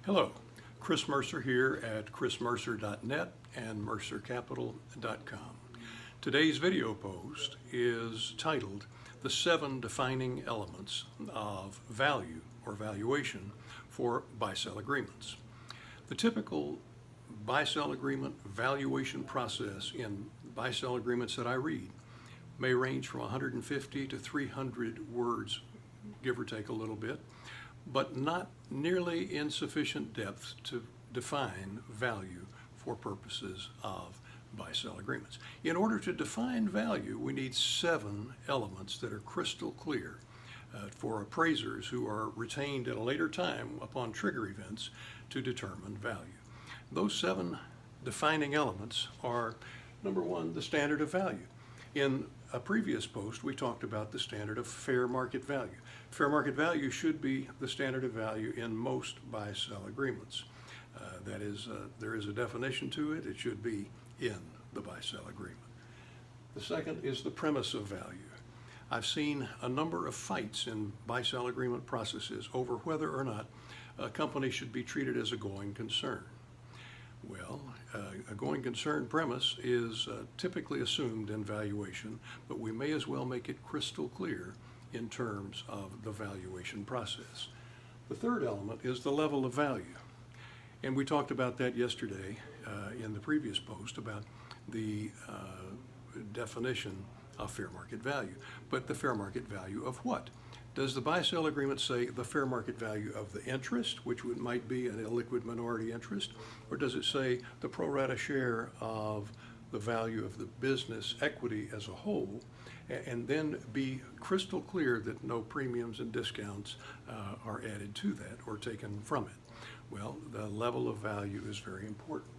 Hello, Chris Mercer here at chrismercer.net and mercercapital.com. Today's video post is titled The 7 Defining Elements of Value or Valuation for Buy-Sell Agreements. The typical buy-sell agreement valuation process in buy-sell agreements that I read may range from 150 to 300 words, give or take a little bit, but not nearly in sufficient depth to define value for purposes of buy-sell agreements. In order to define value, we need 7 elements that are crystal clear for appraisers who are retained at a later time upon trigger events to determine value. Those 7 defining elements are, number 1, the standard of value. In a previous post, we talked about the standard of fair market value. Fair market value should be the standard of value in most buy-sell agreements. That is, there is a definition to it. It should be in the buy-sell agreement. The second is the premise of value. I've seen a number of fights in buy-sell agreement processes over whether or not a company should be treated as a going concern. Well, a going concern premise is typically assumed in valuation, but we may as well make it crystal clear in terms of the valuation process. The third element is the level of value. And we talked about that yesterday in the previous post about the definition of fair market value. But the fair market value of what? Does the buy-sell agreement say the fair market value of the interest, which might be an illiquid minority interest, or does it say the pro rata share of the value of the business equity as a whole, and then be crystal clear that no premiums and discounts are added to that or taken from it? Well, the level of value is very important.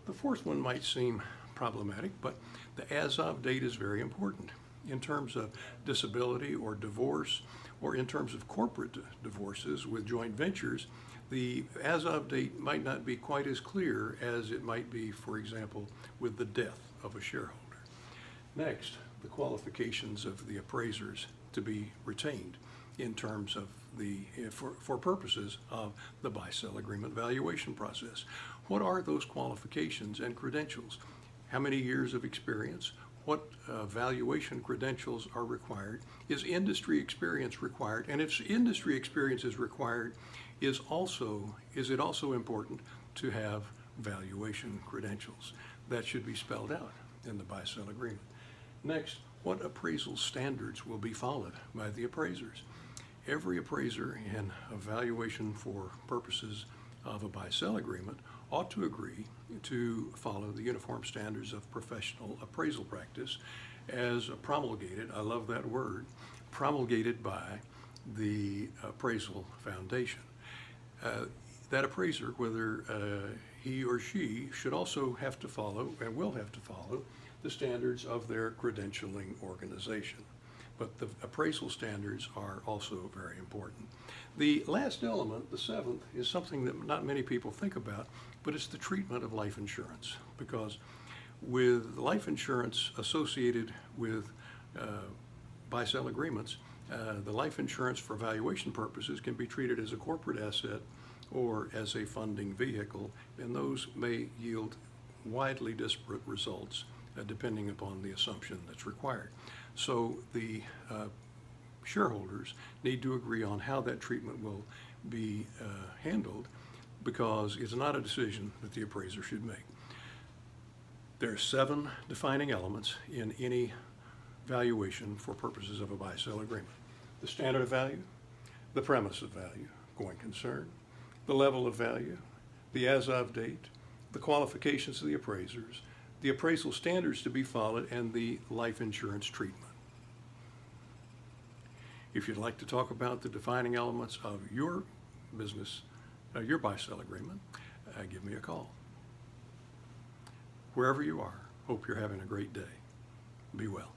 The fourth one might seem problematic, but the as-of date is very important. In terms of disability or divorce, or in terms of corporate divorces with joint ventures, the as-of date might not be quite as clear as it might be, for example, with the death of a shareholder. Next, the qualifications of the appraisers to be retained in terms of for purposes of the buy-sell agreement valuation process. What are those qualifications and credentials? How many years of experience? What valuation credentials are required? Is industry experience required? And if industry experience is required, is it also important to have valuation credentials? That should be spelled out in the buy-sell agreement. Next, what appraisal standards will be followed by the appraisers? Every appraiser in a valuation for purposes of a buy-sell agreement ought to agree to follow the uniform standards of professional appraisal practice as promulgated, I love that word, promulgated by the Appraisal Foundation. That appraiser, whether he or she, should also have to follow and will have to follow the standards of their credentialing organization. But the appraisal standards are also very important. The last element, the 7th, is something that not many people think about, but it's the treatment of life insurance. Because with life insurance associated with buy-sell agreements, the life insurance for valuation purposes can be treated as a corporate asset or as a funding vehicle, and those may yield widely disparate results depending upon the assumption that's required. So the shareholders need to agree on how that treatment will be handled, because it's not a decision that the appraiser should make. There are 7 defining elements in any valuation for purposes of a buy-sell agreement. The standard of value, the premise of value, going concern, the level of value, the as-of date, the qualifications of the appraisers, the appraisal standards to be followed, and the life insurance treatment. If you'd like to talk about the defining elements of your business, your buy-sell agreement, give me a call. Wherever you are, hope you're having a great day. Be well.